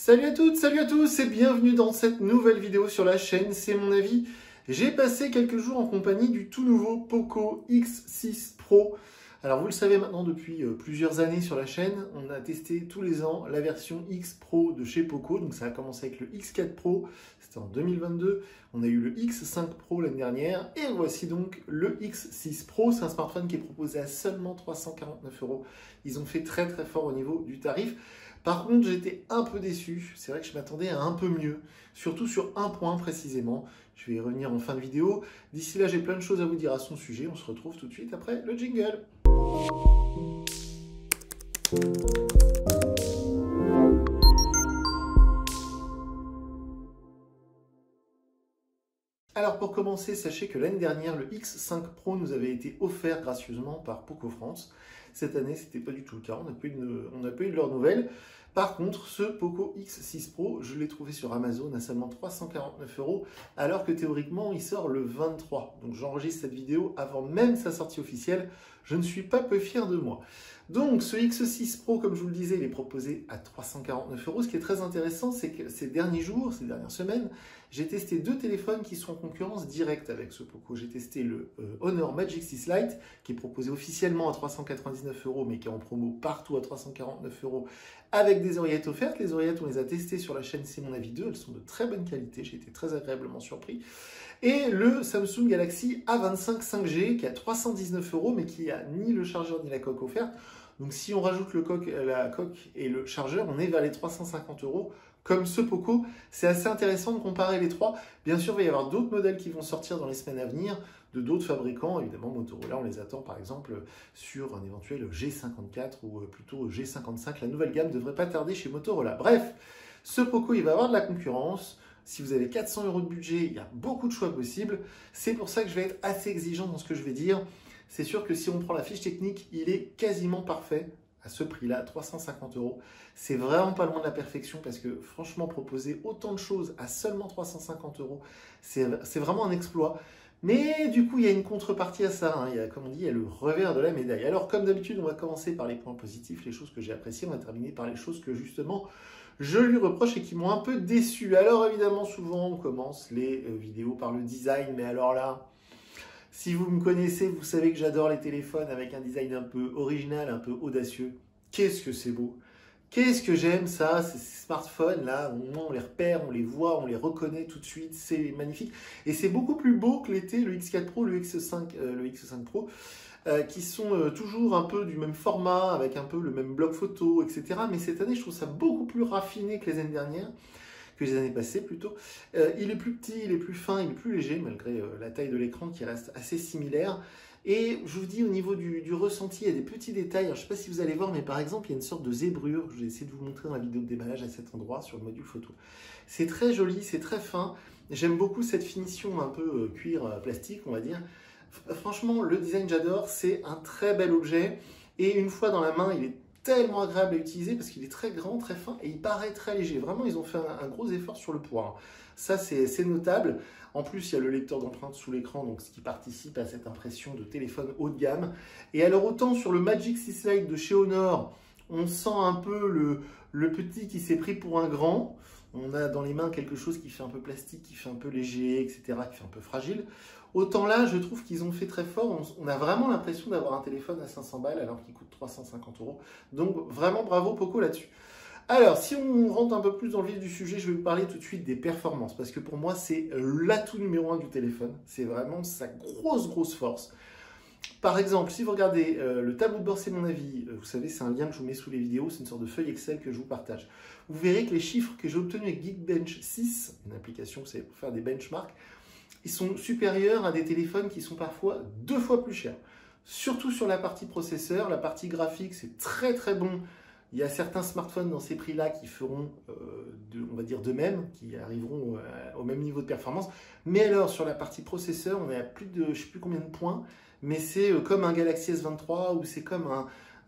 Salut à toutes, salut à tous et bienvenue dans cette nouvelle vidéo sur la chaîne, c'est mon avis. J'ai passé quelques jours en compagnie du tout nouveau Poco X6 Pro. Alors vous le savez maintenant depuis plusieurs années sur la chaîne, on a testé tous les ans la version X Pro de chez Poco. Donc ça a commencé avec le X4 Pro, c'était en 2022. On a eu le X5 Pro l'année dernière et voici donc le X6 Pro. C'est un smartphone qui est proposé à seulement 349 €. Ils ont fait très fort au niveau du tarif. Par contre, j'étais un peu déçu. C'est vrai que je m'attendais à un peu mieux, surtout sur un point précisément. Je vais y revenir en fin de vidéo. D'ici là, j'ai plein de choses à vous dire à son sujet. On se retrouve tout de suite après le jingle. Alors pour commencer, sachez que l'année dernière, le X5 Pro nous avait été offert gracieusement par Poco France. Cette année, ce n'était pas du tout le cas, on n'a pas eu de leurs nouvelles. Par contre, ce Poco X6 Pro, je l'ai trouvé sur Amazon à seulement 349 €, alors que théoriquement, il sort le 23. Donc j'enregistre cette vidéo avant même sa sortie officielle. Je ne suis pas peu fier de moi. Donc ce X6 Pro, comme je vous le disais, il est proposé à 349 €. Ce qui est très intéressant, c'est que ces derniers jours, ces dernières semaines, j'ai testé deux téléphones qui sont en concurrence directe avec ce Poco. J'ai testé le Honor Magic 6 Lite, qui est proposé officiellement à 399 €, mais qui est en promo partout à 349 € avec des oreillettes offertes. Les oreillettes, on les a testées sur la chaîne C'est Mon Avis 2. Elles sont de très bonne qualité. J'ai été très agréablement surpris. Et le Samsung Galaxy A25 5G, qui est à 319 €, mais qui n'a ni le chargeur ni la coque offerte. Donc si on rajoute la coque et le chargeur, on est vers les 350 € comme ce Poco. C'est assez intéressant de comparer les trois. Bien sûr, il va y avoir d'autres modèles qui vont sortir dans les semaines à venir, de d'autres fabricants. Évidemment, Motorola, on les attend par exemple sur un éventuel G54 ou plutôt G55. La nouvelle gamme ne devrait pas tarder chez Motorola. Bref, ce Poco, il va avoir de la concurrence. Si vous avez 400 € de budget, il y a beaucoup de choix possibles. C'est pour ça que je vais être assez exigeant dans ce que je vais dire. C'est sûr que si on prend la fiche technique, il est quasiment parfait à ce prix-là, 350 €. C'est vraiment pas loin de la perfection parce que franchement, proposer autant de choses à seulement 350 €, c'est vraiment un exploit. Mais du coup, il y a une contrepartie à ça. Hein. Il y a, comme on dit, il y a le revers de la médaille. Alors, comme d'habitude, on va commencer par les points positifs, les choses que j'ai appréciées. On va terminer par les choses que, justement, je lui reproche et qui m'ont un peu déçu. Alors, évidemment, souvent, on commence les vidéos par le design. Mais alors là, si vous me connaissez, vous savez que j'adore les téléphones avec un design un peu original, un peu audacieux. Qu'est-ce que c'est beau! Qu'est-ce que j'aime ça, ces smartphones là, on les repère, on les voit, on les reconnaît tout de suite, c'est magnifique. Et c'est beaucoup plus beau que l'était le X4 Pro, le X5 Pro, qui sont toujours un peu du même format, avec un peu le même bloc photo, etc. Mais cette année, je trouve ça beaucoup plus raffiné que les années dernières, que les années passées plutôt. Il est plus petit, il est plus fin, il est plus léger, malgré la taille de l'écran qui reste assez similaire. Et je vous dis, au niveau du ressenti, il y a des petits détails. Alors, je ne sais pas si vous allez voir, mais par exemple, il y a une sorte de zébrure. Je vais essayer de vous montrer dans la vidéo de déballage à cet endroit, sur le module photo. C'est très joli, c'est très fin. J'aime beaucoup cette finition un peu cuir plastique, on va dire. Franchement, le design, j'adore. C'est un très bel objet. Et une fois dans la main, il est tellement agréable à utiliser parce qu'il est très grand, très fin et il paraît très léger. Vraiment, ils ont fait un gros effort sur le poids. Ça, c'est notable. En plus, il y a le lecteur d'empreintes sous l'écran, donc ce qui participe à cette impression de téléphone haut de gamme. Et alors, autant sur le Magic 6 Lite de chez Honor, on sent un peu le petit qui s'est pris pour un grand. On a dans les mains quelque chose qui fait un peu plastique, qui fait un peu léger, etc., qui fait un peu fragile. Autant là, je trouve qu'ils ont fait très fort. On a vraiment l'impression d'avoir un téléphone à 500 balles alors qu'il coûte 350 €. Donc vraiment bravo Poco là-dessus. Alors, si on rentre un peu plus dans le vif du sujet, je vais vous parler tout de suite des performances. Parce que pour moi, c'est l'atout numéro 1 du téléphone. C'est vraiment sa grosse force. Par exemple, si vous regardez le tableau de bord, c'est mon avis, vous savez, c'est un lien que je vous mets sous les vidéos, c'est une sorte de feuille Excel que je vous partage. Vous verrez que les chiffres que j'ai obtenus avec Geekbench 6, une application, vous savez, pour faire des benchmarks, ils sont supérieurs à des téléphones qui sont parfois 2 fois plus chers. Surtout sur la partie processeur, la partie graphique, c'est très bon. Il y a certains smartphones dans ces prix-là qui feront, on va dire, de même, qui arriveront au même niveau de performance. Mais alors, sur la partie processeur, on est à plus de, je ne sais plus combien de points, mais c'est comme un Galaxy S23 ou c'est comme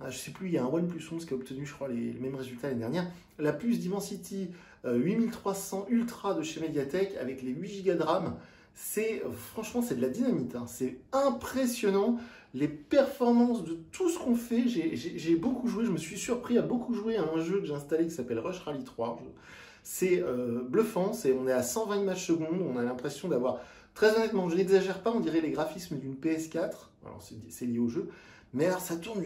je ne sais plus, il y a un OnePlus 11 qui a obtenu, je crois, les mêmes résultats l'année dernière. La puce Dimensity 8300 Ultra de chez Mediatek avec les 8 Go de RAM, franchement, c'est de la dynamite. Hein. C'est impressionnant les performances de tout ce qu'on fait. J'ai beaucoup joué, je me suis surpris à beaucoup jouer à un jeu que j'ai installé qui s'appelle Rush Rally 3. C'est bluffant, on est à 120 images secondes, on a l'impression d'avoir, très honnêtement, je n'exagère pas, on dirait les graphismes d'une PS4, alors c'est lié au jeu, mais alors ça tourne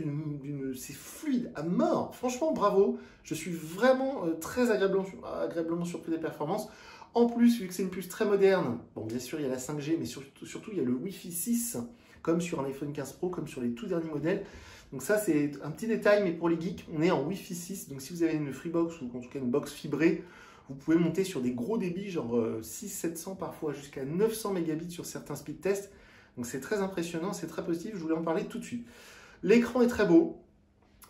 c'est fluide à mort. Franchement, bravo, je suis vraiment très agréablement surpris des performances. En plus, vu que c'est une puce très moderne, bon bien sûr il y a la 5G, mais surtout il y a le Wi-Fi 6, comme sur un iPhone 15 Pro, comme sur les tout derniers modèles. Donc ça c'est un petit détail, mais pour les geeks, on est en Wi-Fi 6, donc si vous avez une Freebox ou en tout cas une box fibrée, vous pouvez monter sur des gros débits, genre 600-700 parfois, jusqu'à 900 mégabits sur certains speed tests. Donc c'est très impressionnant, c'est très positif, je voulais en parler tout de suite. L'écran est très beau.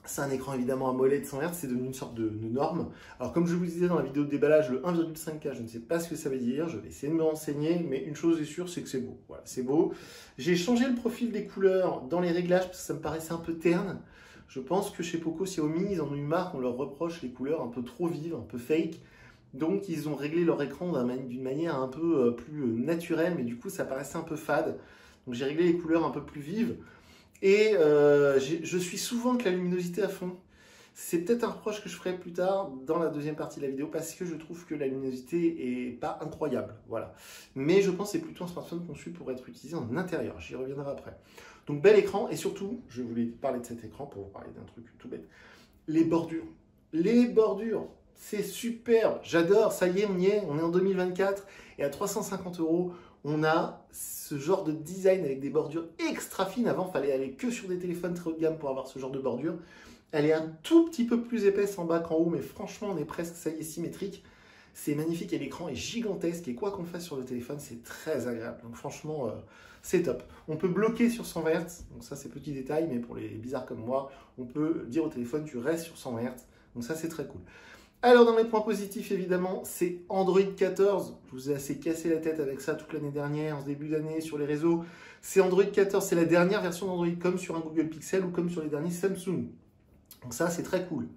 C'est un écran évidemment AMOLED 100 Hz, c'est devenu une sorte de norme. Alors comme je vous disais dans la vidéo de déballage, le 1,5K, je ne sais pas ce que ça veut dire, je vais essayer de me renseigner, mais une chose est sûre, c'est que c'est beau. Voilà, c'est beau. J'ai changé le profil des couleurs dans les réglages parce que ça me paraissait un peu terne. Je pense que chez Poco, Xiaomi, ils en ont eu marre qu'on leur reproche les couleurs un peu trop vives, un peu fake. Donc ils ont réglé leur écran d'une manière un peu plus naturelle, mais du coup ça paraissait un peu fade. Donc j'ai réglé les couleurs un peu plus vives. Et je suis souvent avec la luminosité à fond. C'est peut-être un reproche que je ferai plus tard dans la deuxième partie de la vidéo parce que je trouve que la luminosité est pas incroyable. Voilà. Mais je pense que c'est plutôt un smartphone conçu pour être utilisé en intérieur. J'y reviendrai après. Donc bel écran et surtout, je voulais parler de cet écran pour vous parler d'un truc tout bête. Les bordures. Les bordures. C'est super, j'adore, ça y est, on y est, on est en 2024 et à 350 €, on a ce genre de design avec des bordures extra fines. Avant, il fallait aller que sur des téléphones très haut de gamme pour avoir ce genre de bordure. Elle est un tout petit peu plus épaisse en bas qu'en haut, mais franchement, on est presque, ça y est, symétrique. C'est magnifique et l'écran est gigantesque et quoi qu'on fasse sur le téléphone, c'est très agréable. Donc franchement, c'est top. On peut bloquer sur 120 Hz, donc ça c'est petit détail, mais pour les bizarres comme moi, on peut dire au téléphone, tu restes sur 120 Hz. Donc ça c'est très cool. Alors dans les points positifs évidemment, c'est Android 14. Je vous ai assez cassé la tête avec ça toute l'année dernière, en ce début d'année sur les réseaux. C'est Android 14, c'est la dernière version d'Android comme sur un Google Pixel ou comme sur les derniers Samsung. Donc ça c'est très cool.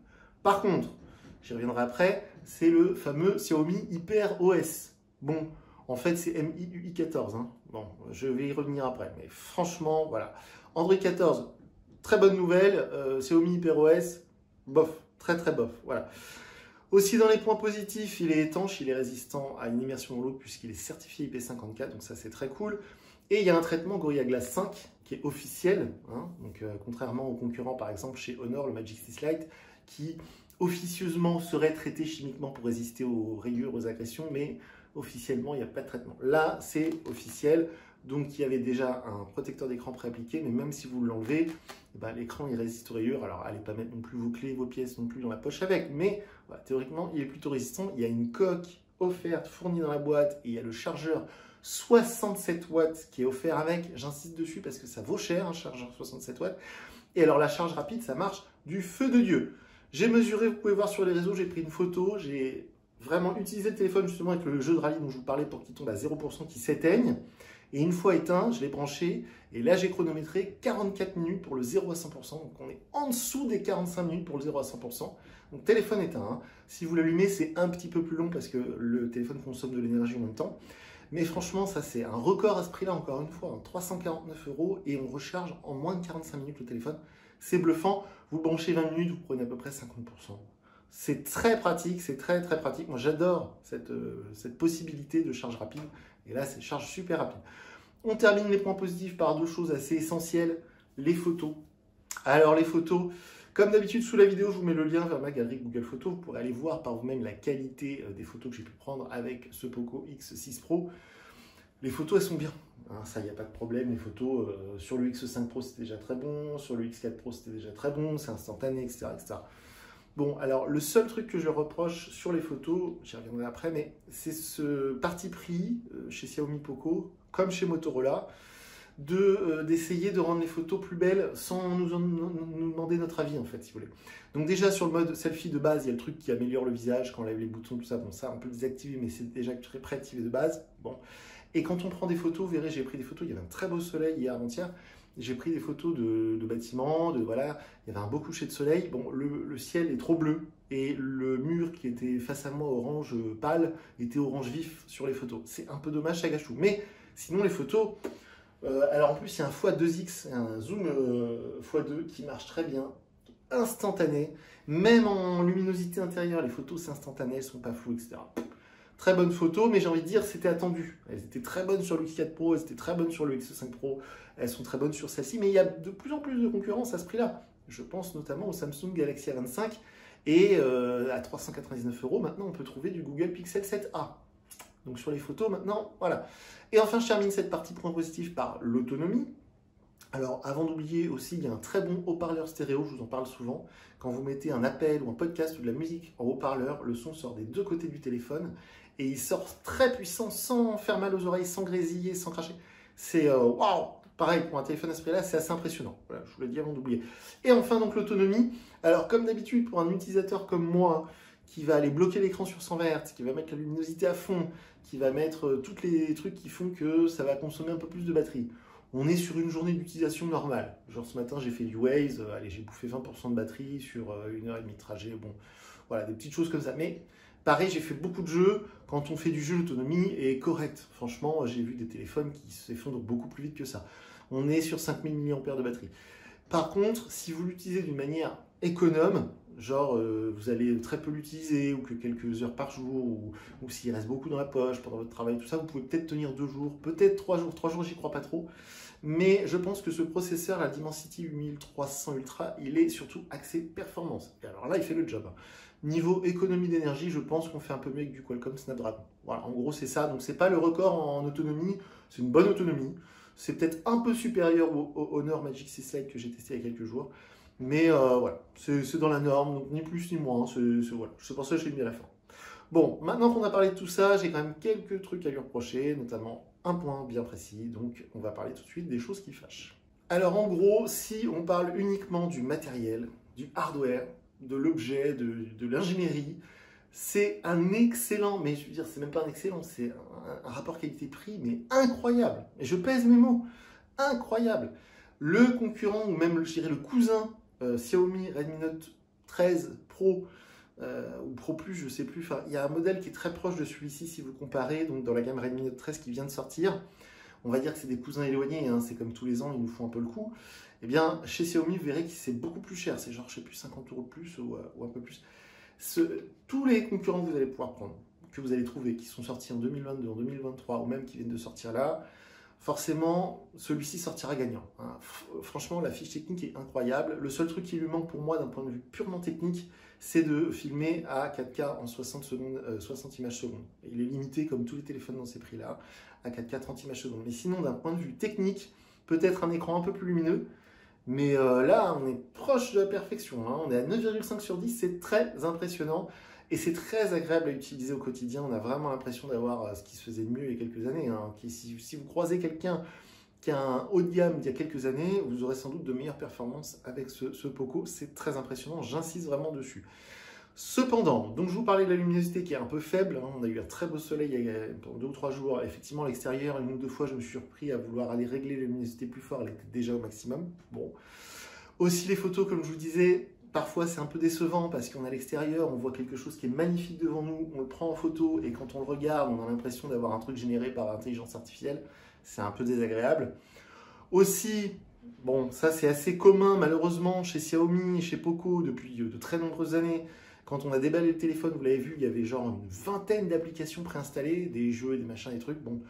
Par contre, j'y reviendrai après, c'est le fameux Xiaomi HyperOS. Bon, en fait c'est MIUI 14. Hein. Bon, je vais y revenir après, mais franchement, voilà. Android 14, très bonne nouvelle. Xiaomi HyperOS, bof, très très bof, voilà. Aussi dans les points positifs, il est étanche, il est résistant à une immersion dans l'eau puisqu'il est certifié IP54, donc ça c'est très cool. Et il y a un traitement Gorilla Glass 5 qui est officiel, hein, donc contrairement aux concurrents par exemple chez Honor, le Magic 6 Lite, qui officieusement serait traité chimiquement pour résister aux rayures, aux agressions, mais officiellement il n'y a pas de traitement. Là c'est officiel, donc il y avait déjà un protecteur d'écran préappliqué, mais même si vous l'enlevez, ben, l'écran il résiste aux rayures. Alors allez pas mettre non plus vos clés, vos pièces non plus dans la poche avec, mais voilà, théoriquement il est plutôt résistant. Il y a une coque offerte, fournie dans la boîte, et il y a le chargeur 67 watts qui est offert avec. J'insiste dessus parce que ça vaut cher un chargeur 67 watts. Et alors la charge rapide, ça marche du feu de Dieu. J'ai mesuré, vous pouvez voir sur les réseaux, j'ai pris une photo, j'ai vraiment utilisé le téléphone justement avec le jeu de rallye dont je vous parlais pour qu'il tombe à 0%, qui s'éteigne. Et une fois éteint, je l'ai branché et là j'ai chronométré 44 minutes pour le 0 à 100%. Donc on est en dessous des 45 minutes pour le 0 à 100%. Donc téléphone éteint. Hein. Si vous l'allumez, c'est un petit peu plus long parce que le téléphone consomme de l'énergie en même temps. Mais franchement, ça c'est un record à ce prix-là, encore une fois, hein, 349 € et on recharge en moins de 45 minutes le téléphone. C'est bluffant. Vous branchez 20 minutes, vous prenez à peu près 50%. C'est très pratique, c'est très très pratique. Moi j'adore cette possibilité de charge rapide. Et là, c'est charge super rapide. On termine les points positifs par deux choses assez essentielles. Les photos. Alors les photos, comme d'habitude sous la vidéo, je vous mets le lien vers ma galerie Google Photos. Vous pourrez aller voir par vous-même la qualité des photos que j'ai pu prendre avec ce Poco X6 Pro. Les photos, elles sont bien. Hein, ça, il n'y a pas de problème. Les photos sur le X5 Pro, c'était déjà très bon. Sur le X4 Pro, c'était déjà très bon. C'est instantané, etc., etc. Bon, alors le seul truc que je reproche sur les photos, j'y reviendrai après, mais c'est ce parti pris chez Xiaomi Poco, comme chez Motorola, d'essayer de rendre les photos plus belles sans nous demander notre avis en fait, si vous voulez. Donc déjà sur le mode selfie de base, il y a le truc qui améliore le visage quand on lève les boutons, tout ça. Bon, ça on peut le désactiver, mais c'est déjà très préactivé de base. Bon. Et quand on prend des photos, vous verrez, j'ai pris des photos, il y avait un très beau soleil hier avant-hier. J'ai pris des photos de bâtiments, voilà, il y avait un beau coucher de soleil. Bon, le ciel est trop bleu et le mur qui était face à moi orange pâle était orange vif sur les photos. C'est un peu dommage, ça gâche tout. Mais sinon, les photos, Alors en plus, il y a un x2x, un zoom x2 qui marche très bien, instantané. Même en luminosité intérieure, les photos c'est instantané, elles ne sont pas floues, etc. Très bonne photo, mais j'ai envie de dire, c'était attendu. Elles étaient très bonnes sur le X4 Pro, elles étaient très bonnes sur le X5 Pro, elles sont très bonnes sur celle-ci, mais il y a de plus en plus de concurrence à ce prix-là. Je pense notamment au Samsung Galaxy A25, et à 399 €, maintenant on peut trouver du Google Pixel 7a. Donc sur les photos, maintenant, voilà. Et enfin, je termine cette partie point positif par l'autonomie. Alors, avant d'oublier aussi, il y a un très bon haut-parleur stéréo, je vous en parle souvent. Quand vous mettez un appel ou un podcast ou de la musique en haut-parleur, le son sort des deux côtés du téléphone et il sort très puissant sans faire mal aux oreilles, sans grésiller, sans cracher. C'est waouh! Pareil, pour un téléphone à ce prix-là, c'est assez impressionnant. Voilà, je vous l'ai dit avant d'oublier. Et enfin, donc l'autonomie. Alors, comme d'habitude, pour un utilisateur comme moi, qui va aller bloquer l'écran sur 100 Hz, qui va mettre la luminosité à fond, qui va mettre tous les trucs qui font que ça va consommer un peu plus de batterie. On est sur une journée d'utilisation normale. Genre ce matin, j'ai fait du Waze, allez, j'ai bouffé 20% de batterie sur 1h30 de trajet. Bon, voilà, des petites choses comme ça. Mais pareil, j'ai fait beaucoup de jeux. Quand on fait du jeu, l'autonomie est correcte. Franchement, j'ai vu des téléphones qui s'effondrent beaucoup plus vite que ça. On est sur 5000 mAh de batterie. Par contre, si vous l'utilisez d'une manière économe, genre vous allez très peu l'utiliser ou que quelques heures par jour ou s'il reste beaucoup dans la poche pendant votre travail, tout ça, vous pouvez peut-être tenir 2 jours, peut-être 3 jours. 3 jours, j'y crois pas trop. Mais je pense que ce processeur, la Dimensity 8300 Ultra, il est surtout axé performance. Et alors là, il fait le job. Niveau économie d'énergie, je pense qu'on fait un peu mieux avec du Qualcomm Snapdragon. Voilà, en gros, c'est ça. Donc, c'est pas le record en autonomie, c'est une bonne autonomie. C'est peut-être un peu supérieur au Honor Magic 6 Lite que j'ai testé il y a quelques jours. Mais voilà, c'est dans la norme, donc ni plus ni moins. Voilà. C'est pour ça que je l'ai mis à la fin. Bon, maintenant qu'on a parlé de tout ça, j'ai quand même quelques trucs à lui reprocher, notamment un point bien précis. Donc, on va parler tout de suite des choses qui fâchent. Alors, en gros, si on parle uniquement du matériel, du hardware, de l'objet, de l'ingénierie, c'est un excellent, mais je veux dire, c'est même pas un excellent, c'est un rapport qualité-prix, mais incroyable. Et je pèse mes mots, incroyable. Le concurrent, ou même, je dirais, le cousin Xiaomi Redmi Note 13 Pro, ou Pro Plus, je ne sais plus. Enfin, il y a un modèle qui est très proche de celui-ci si vous comparez, donc dans la gamme Redmi Note 13 qui vient de sortir. On va dire que c'est des cousins éloignés, hein, c'est comme tous les ans, ils nous font un peu le coup. Eh bien, chez Xiaomi, vous verrez que c'est beaucoup plus cher. C'est genre, je ne sais plus, 50 € de plus ou un peu plus. Tous les concurrents que vous allez pouvoir prendre, que vous allez trouver, qui sont sortis en 2022, en 2023, ou même qui viennent de sortir là, forcément, celui-ci sortira gagnant. Hein. Franchement, la fiche technique est incroyable. Le seul truc qui lui manque pour moi, d'un point de vue purement technique, c'est de filmer à 4K en 60 secondes, 60 images secondes. Il est limité, comme tous les téléphones dans ces prix-là, à 4K 30 images secondes. Mais sinon, d'un point de vue technique, peut-être un écran un peu plus lumineux, mais là, on est proche de la perfection. Hein. On est à 9,5 sur 10, c'est très impressionnant. Et c'est très agréable à utiliser au quotidien. On a vraiment l'impression d'avoir ce qui se faisait de mieux il y a quelques années. Hein. Si vous croisez quelqu'un qui a un haut de gamme d'il y a quelques années, vous aurez sans doute de meilleures performances avec ce Poco. C'est très impressionnant, j'insiste vraiment dessus. Cependant, donc je vous parlais de la luminosité qui est un peu faible. Hein. On a eu un très beau soleil il y a 2 ou 3 jours. Effectivement, à l'extérieur, 1 ou 2 fois, je me suis surpris à vouloir aller régler la luminosité plus fort. Elle était déjà au maximum. Bon. Aussi, les photos, comme je vous disais, parfois c'est un peu décevant parce qu'on est à l'extérieur, on voit quelque chose qui est magnifique devant nous, on le prend en photo et quand on le regarde, on a l'impression d'avoir un truc généré par l'intelligence artificielle. C'est un peu désagréable. Aussi, bon, ça c'est assez commun malheureusement chez Xiaomi et chez Poco depuis de très nombreuses années. Quand on a déballé le téléphone, vous l'avez vu, il y avait genre une vingtaine d'applications préinstallées, des jeux, des machins, des trucs. Bon,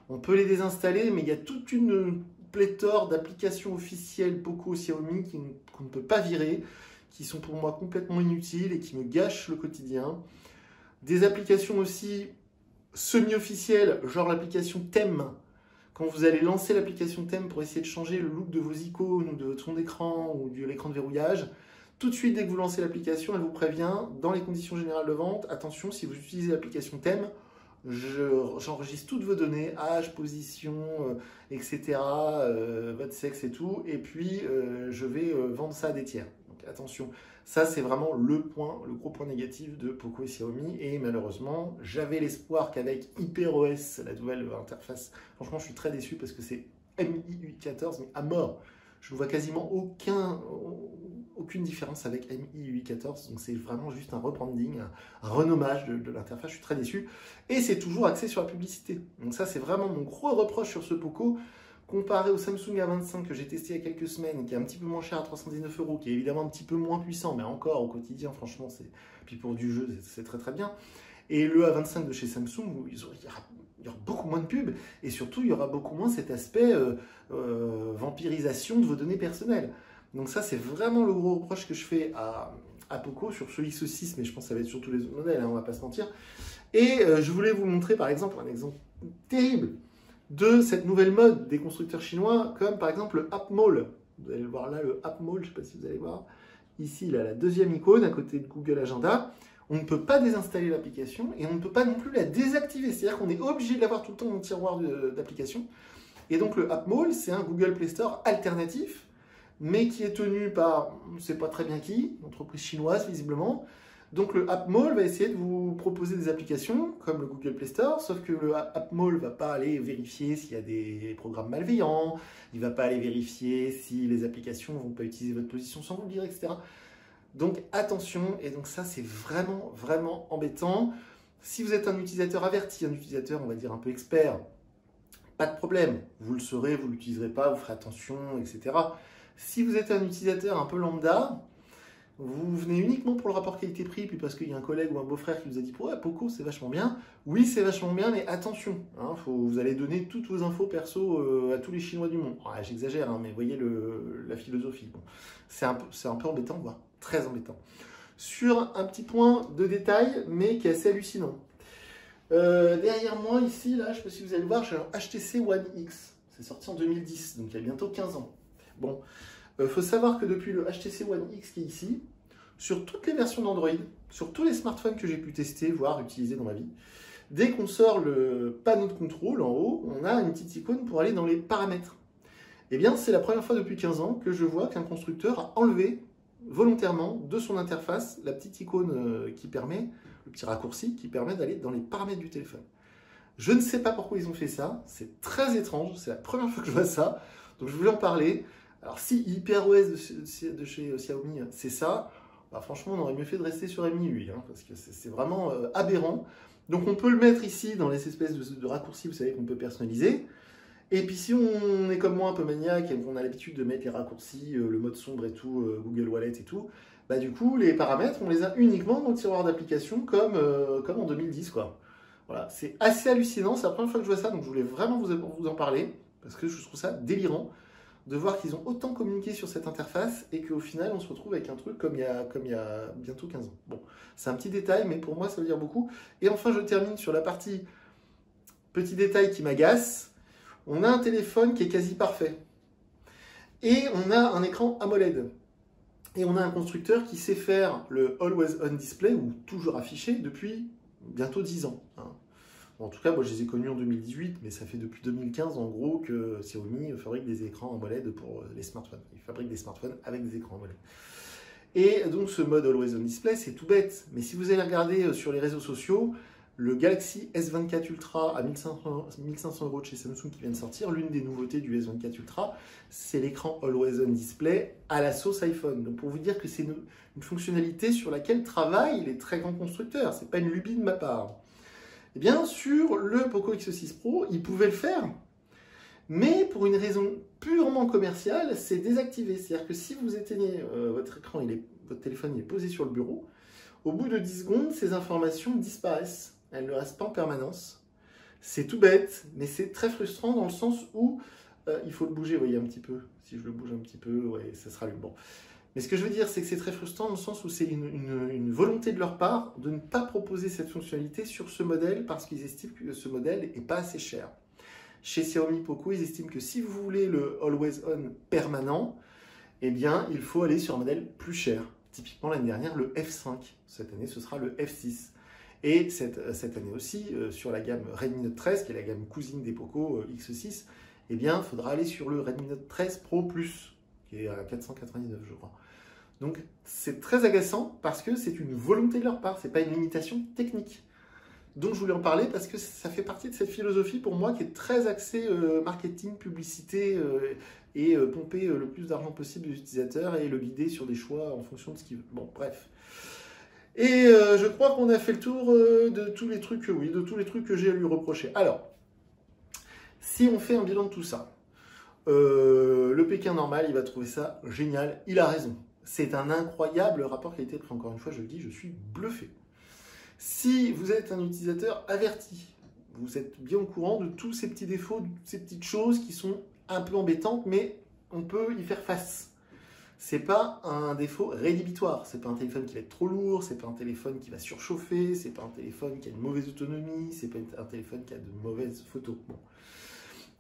on peut les désinstaller, mais il y a toute une pléthore d'applications officielles Poco Xiaomi qu'on ne peut pas virer, qui sont pour moi complètement inutiles et qui me gâchent le quotidien. Des applications aussi semi-officielles, genre l'application Thème. Quand vous allez lancer l'application Thème pour essayer de changer le look de vos icônes ou de votre fond d'écran ou de l'écran de verrouillage, tout de suite, dès que vous lancez l'application, elle vous prévient, dans les conditions générales de vente, attention, si vous utilisez l'application Thème, j'enregistre toutes vos données, âge, position, etc., votre sexe et tout, et puis je vais vendre ça à des tiers. Donc attention, ça c'est vraiment le gros point négatif de Poco et Xiaomi, et malheureusement, j'avais l'espoir qu'avec HyperOS, la nouvelle interface, franchement je suis très déçu parce que c'est MIUI 14, mais à mort. Je ne vois quasiment aucune différence avec MIUI 14, donc c'est vraiment juste un rebranding, un renommage de l'interface, je suis très déçu. Et c'est toujours axé sur la publicité. Donc ça, c'est vraiment mon gros reproche sur ce Poco. comparé au Samsung A25 que j'ai testé il y a quelques semaines, qui est un petit peu moins cher à 319 €, qui est évidemment un petit peu moins puissant, mais encore au quotidien, franchement, puis pour du jeu, c'est très très bien. Et le A25 de chez Samsung, il y aura beaucoup moins de pubs, et surtout, il y aura beaucoup moins cet aspect vampirisation de vos données personnelles. Donc ça, c'est vraiment le gros reproche que je fais à Poco sur ce X6, mais je pense que ça va être sur tous les autres modèles, hein, on va pas se mentir. Et je voulais vous montrer par exemple un exemple terrible de cette nouvelle mode des constructeurs chinois, comme par exemple le App Mall. Vous allez le voir là, le App Mall, je ne sais pas si vous allez voir. Ici, il a la deuxième icône à côté de Google Agenda. On ne peut pas désinstaller l'application et on ne peut pas non plus la désactiver. C'est-à-dire qu'on est obligé de l'avoir tout le temps dans le tiroir d'application. Et donc le App Mall, c'est un Google Play Store alternatif, mais qui est tenu par, on ne sait pas très bien qui, une entreprise chinoise visiblement. Donc le App Mall va essayer de vous proposer des applications comme le Google Play Store, sauf que le App Mall ne va pas aller vérifier s'il y a des programmes malveillants, il ne va pas aller vérifier si les applications ne vont pas utiliser votre position sans vous le dire, etc. Donc attention, et donc ça c'est vraiment, vraiment embêtant. Si vous êtes un utilisateur averti, un utilisateur on va dire un peu expert, pas de problème, vous le saurez, vous ne l'utiliserez pas, vous ferez attention, etc. Si vous êtes un utilisateur un peu lambda, vous venez uniquement pour le rapport qualité-prix, puis parce qu'il y a un collègue ou un beau-frère qui vous a dit ouais, Poco, c'est vachement bien. Oui, c'est vachement bien, mais attention, hein, vous allez donner toutes vos infos perso à tous les Chinois du monde. Ouais, j'exagère, hein, mais voyez la philosophie. Bon, c'est un peu embêtant, voire très embêtant. Sur un petit point de détail, mais qui est assez hallucinant. Derrière moi, ici, là, je ne sais pas si vous allez le voir, j'ai un HTC One X. C'est sorti en 2010, donc il y a bientôt 15 ans. Bon. Faut savoir que depuis le HTC One X qui est ici, sur toutes les versions d'Android, sur tous les smartphones que j'ai pu tester, voire utiliser dans ma vie, dès qu'on sort le panneau de contrôle en haut, on a une petite icône pour aller dans les paramètres. Eh bien, c'est la première fois depuis 15 ans que je vois qu'un constructeur a enlevé volontairement de son interface la petite icône qui permet, le petit raccourci qui permet d'aller dans les paramètres du téléphone. Je ne sais pas pourquoi ils ont fait ça, c'est très étrange, c'est la première fois que je vois ça, donc je voulais en parler. Alors si HyperOS de chez Xiaomi, c'est ça, bah franchement on aurait mieux fait de rester sur Mi 8, hein, parce que c'est vraiment aberrant. Donc on peut le mettre ici dans les espèces de raccourcis, vous savez, qu'on peut personnaliser. Et puis si on est comme moi un peu maniaque et qu'on a l'habitude de mettre les raccourcis, le mode sombre et tout, Google Wallet et tout, bah du coup les paramètres on les a uniquement dans le tiroir d'application comme en 2010 quoi. Voilà, c'est assez hallucinant, c'est la première fois que je vois ça, donc je voulais vraiment vous en parler, parce que je trouve ça délirant de voir qu'ils ont autant communiqué sur cette interface et qu'au final, on se retrouve avec un truc comme il y a bientôt 15 ans. Bon, c'est un petit détail, mais pour moi, ça veut dire beaucoup. Et enfin, je termine sur la partie petit détail qui m'agace. On a un téléphone qui est quasi parfait. Et on a un écran AMOLED. Et on a un constructeur qui sait faire le Always On Display, ou toujours affiché, depuis bientôt 10 ans. Hein. En tout cas, moi je les ai connus en 2018, mais ça fait depuis 2015 en gros que Xiaomi fabrique des écrans AMOLED pour les smartphones. Ils fabriquent des smartphones avec des écrans AMOLED. Et donc ce mode Always On Display, c'est tout bête. Mais si vous allez regarder sur les réseaux sociaux, le Galaxy S24 Ultra à 1500 € de chez Samsung qui vient de sortir, l'une des nouveautés du S24 Ultra, c'est l'écran Always On Display à la sauce iPhone. Donc pour vous dire que c'est une fonctionnalité sur laquelle travaillent les très grands constructeurs. C'est pas une lubie de ma part. Eh bien, sur le Poco X6 Pro, ils pouvaient le faire. Mais pour une raison purement commerciale, c'est désactivé. C'est-à-dire que si vous éteignez votre écran, votre téléphone est posé sur le bureau, au bout de 10 secondes, ces informations disparaissent. Elles ne restent pas en permanence. C'est tout bête, mais c'est très frustrant dans le sens où il faut le bouger, vous voyez, un petit peu. Si je le bouge un petit peu, ouais, ça sera bon. Mais ce que je veux dire, c'est que c'est très frustrant dans le sens où c'est une volonté de leur part de ne pas proposer cette fonctionnalité sur ce modèle parce qu'ils estiment que ce modèle n'est pas assez cher. Chez Xiaomi Poco, ils estiment que si vous voulez le Always On permanent, eh bien, il faut aller sur un modèle plus cher. Typiquement, l'année dernière, le F5. Cette année, ce sera le F6. Et cette année aussi, sur la gamme Redmi Note 13, qui est la gamme cousine des Poco X6, eh bien, il faudra aller sur le Redmi Note 13 Pro Plus, qui est à 499, je crois. Donc, c'est très agaçant parce que c'est une volonté de leur part, c'est pas une limitation technique. Donc, je voulais en parler parce que ça fait partie de cette philosophie pour moi qui est très axée marketing, publicité et pomper le plus d'argent possible aux utilisateurs et le guider sur des choix en fonction de ce qu'ils veulent. Bon, bref. Et je crois qu'on a fait le tour de tous les trucs, oui, de tous les trucs que j'ai à lui reprocher. Alors, si on fait un bilan de tout ça, Le Pékin normal, il va trouver ça génial. Il a raison. C'est un incroyable rapport qualité-prix. Encore une fois, je le dis, je suis bluffé. Si vous êtes un utilisateur averti, vous êtes bien au courant de tous ces petits défauts, de toutes ces petites choses qui sont un peu embêtantes, mais on peut y faire face. C'est pas un défaut rédhibitoire. C'est pas un téléphone qui va être trop lourd, c'est pas un téléphone qui va surchauffer, c'est pas un téléphone qui a une mauvaise autonomie, c'est pas un téléphone qui a de mauvaises photos. Bon.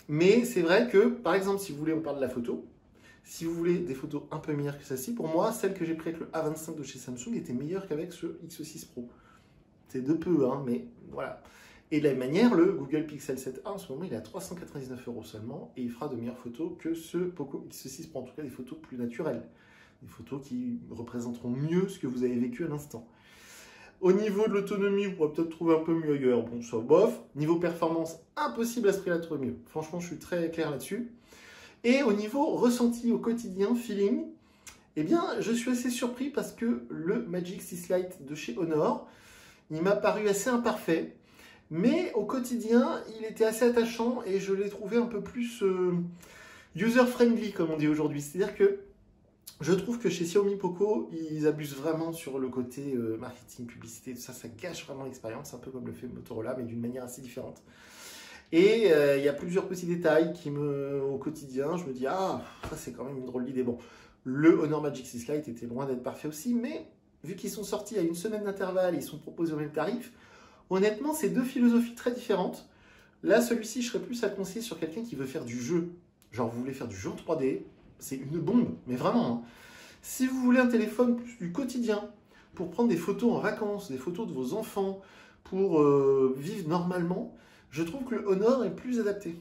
Mais c'est vrai que, par exemple, si vous voulez, on parle de la photo. Si vous voulez des photos un peu meilleures que celle-ci, pour moi, celle que j'ai prise avec le A25 de chez Samsung était meilleure qu'avec ce X6 Pro. C'est de peu, hein, mais voilà. Et de la même manière, le Google Pixel 7a, en ce moment, il est à 399 € seulement, et il fera de meilleures photos que ce Poco X6 Pro, en tout cas des photos plus naturelles. Des photos qui représenteront mieux ce que vous avez vécu à l'instant. Au niveau de l'autonomie, vous pourrez peut-être trouver un peu mieux ailleurs. Bon, ça bof. Niveau performance, impossible à ce prix-là de trouver mieux. Franchement, je suis très clair là-dessus. Et au niveau ressenti au quotidien, feeling, eh bien, je suis assez surpris parce que le Magic 6 Lite de chez Honor, il m'a paru assez imparfait. Mais au quotidien, il était assez attachant et je l'ai trouvé un peu plus user-friendly, comme on dit aujourd'hui. C'est-à-dire que je trouve que chez Xiaomi Poco, ils abusent vraiment sur le côté marketing, publicité, tout ça, ça gâche vraiment l'expérience, un peu comme le fait Motorola, mais d'une manière assez différente. Et il y a plusieurs petits détails qui au quotidien, je me dis, ah, ça c'est quand même une drôle d'idée. Bon, le Honor Magic 6 Lite était loin d'être parfait aussi, mais vu qu'ils sont sortis à une semaine d'intervalle et ils sont proposés au même tarif, honnêtement, c'est deux philosophies très différentes. Là, celui-ci, je serais plus à conseiller sur quelqu'un qui veut faire du jeu. Genre, vous voulez faire du jeu en 3D, c'est une bombe, mais vraiment. Hein. Si vous voulez un téléphone plus du quotidien, pour prendre des photos en vacances, des photos de vos enfants, pour vivre normalement, je trouve que le Honor est plus adapté.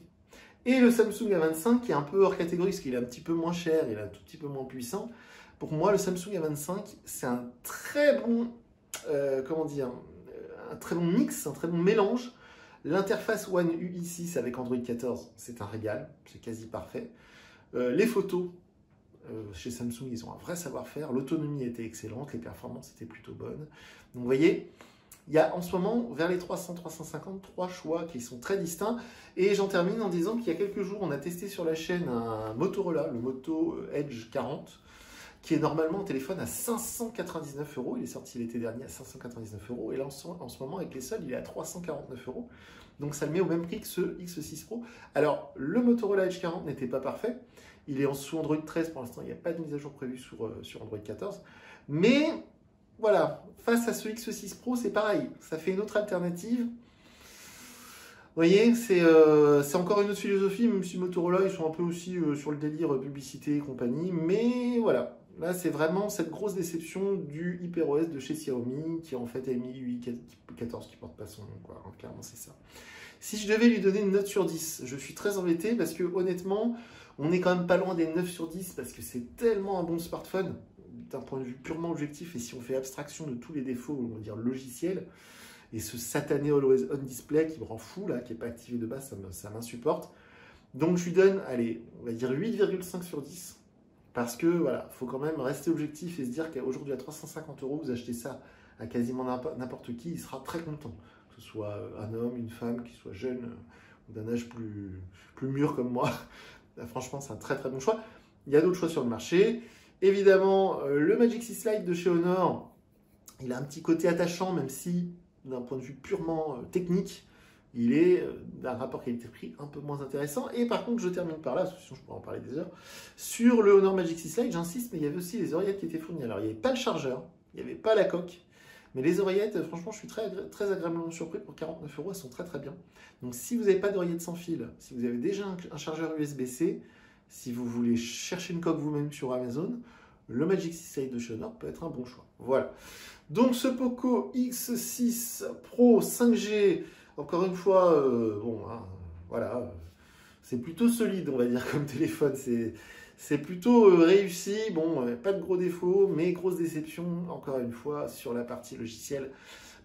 Et le Samsung A25, qui est un peu hors catégorie, parce qu'il est un petit peu moins cher, il est un tout petit peu moins puissant. Pour moi, le Samsung A25, c'est un très bon, comment dire, un très bon mix, un très bon mélange. L'interface One UI 6 avec Android 14, c'est un régal, c'est quasi parfait. Les photos, chez Samsung, ils ont un vrai savoir-faire. L'autonomie était excellente, les performances étaient plutôt bonnes. Donc vous voyez, il y a en ce moment, vers les 300-350, trois choix qui sont très distincts. Et j'en termine en disant qu'il y a quelques jours, on a testé sur la chaîne un Motorola, le Moto Edge 40, qui est normalement un téléphone à 599 €. Il est sorti l'été dernier à 599 €. Et là, en ce moment, avec les soldes, il est à 349 €. Donc ça le met au même prix que ce X6 Pro. Alors, le Motorola Edge 40 n'était pas parfait. Il est sous Android 13 pour l'instant. Il n'y a pas de mise à jour prévue sur Android 14. Mais voilà, face à ce X6 Pro, c'est pareil. Ça fait une autre alternative. Vous voyez, c'est encore une autre philosophie, même si Motorola, ils sont un peu aussi sur le délire publicité et compagnie. Mais voilà, là, c'est vraiment cette grosse déception du HyperOS de chez Xiaomi, qui en fait a mis UI 14 qui porte pas son nom, quoi. Hein, clairement, c'est ça. Si je devais lui donner une note sur 10, je suis très embêté parce que honnêtement, on n'est quand même pas loin des 9 sur 10 parce que c'est tellement un bon smartphone d'un point de vue purement objectif et si on fait abstraction de tous les défauts, on va dire logiciels, et ce satané Always On Display qui me rend fou, là, qui n'est pas activé de base, ça m'insupporte. Donc je lui donne, allez, on va dire 8,5 sur 10. Parce que, voilà, il faut quand même rester objectif et se dire qu'aujourd'hui, à 350 €, vous achetez ça à quasiment n'importe qui, il sera très content. Que ce soit un homme, une femme, qui soit jeune ou d'un âge plus mûr comme moi. Là, franchement, c'est un très très bon choix. Il y a d'autres choix sur le marché. Évidemment, le Magic 6 Lite de chez Honor, il a un petit côté attachant, même si, d'un point de vue purement technique, il est d'un rapport qualité-prix un peu moins intéressant. Et par contre, je termine par là, parce que sinon je pourrais en parler des heures. Sur le Honor Magic 6 Lite, j'insiste, mais il y avait aussi les oreillettes qui étaient fournies. Alors, il n'y avait pas le chargeur, il n'y avait pas la coque, mais les oreillettes, franchement, je suis très agréablement surpris. Pour 49 €, elles sont très très bien. Donc, si vous n'avez pas d'oreillettes sans fil, si vous avez déjà un chargeur USB-C, si vous voulez chercher une coque vous-même sur Amazon, le Magic 6 Lite de chez Honor peut être un bon choix. Voilà. Donc, ce Poco X6 Pro 5G, encore une fois, bon, hein, voilà, c'est plutôt solide, on va dire, comme téléphone. C'est plutôt réussi. Bon, pas de gros défauts, mais grosse déception, encore une fois, sur la partie logicielle.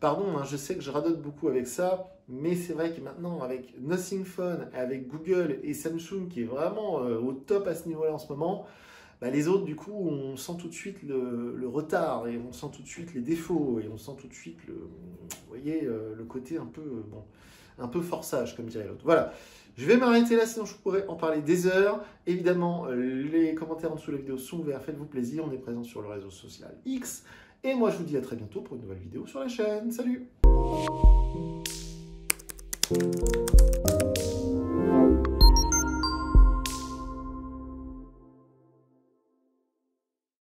Pardon, hein, je sais que je radote beaucoup avec ça, mais c'est vrai que maintenant, avec Nothing Phone, avec Google et Samsung, qui est vraiment au top à ce niveau-là en ce moment, les autres, du coup, on sent tout de suite le retard, et on sent tout de suite les défauts, et on sent tout de suite vous voyez, le côté un peu, bon, un peu forçage, comme dirait l'autre. Voilà, je vais m'arrêter là, sinon je pourrais en parler des heures. Évidemment, les commentaires en dessous de la vidéo sont ouverts, faites-vous plaisir, on est présent sur le réseau social X. Et moi, je vous dis à très bientôt pour une nouvelle vidéo sur la chaîne. Salut!